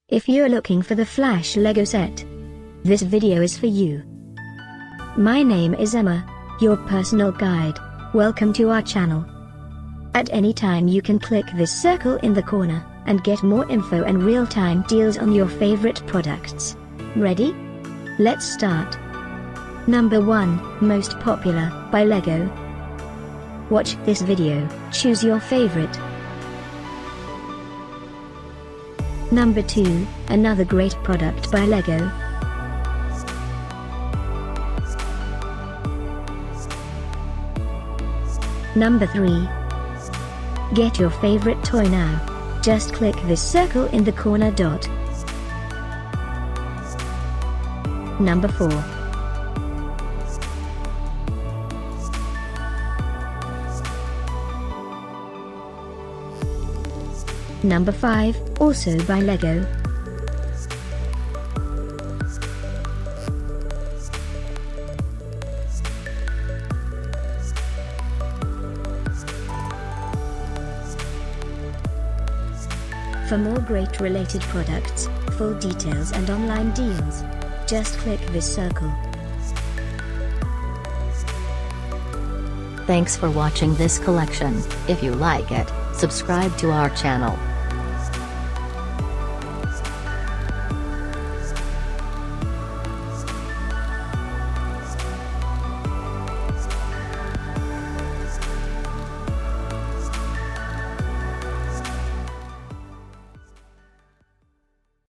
If you're looking for the Flash Lego set, this video is for you. My name is Emma, your personal guide. Welcome to our channel. At any time you can click this circle in the corner, and get more info and real-time deals on your favorite products. Ready? Let's start. Number 1, Most Popular, by Lego. Watch this video, choose your favorite. Number 2, another great product by Lego. Number 3. Get your favorite toy now. Just click this circle in the corner dot. Number 4. Number 5, also by Lego. For more great related products, full details and online deals, just click this circle. Thanks for watching this collection. If you like it, subscribe to our channel.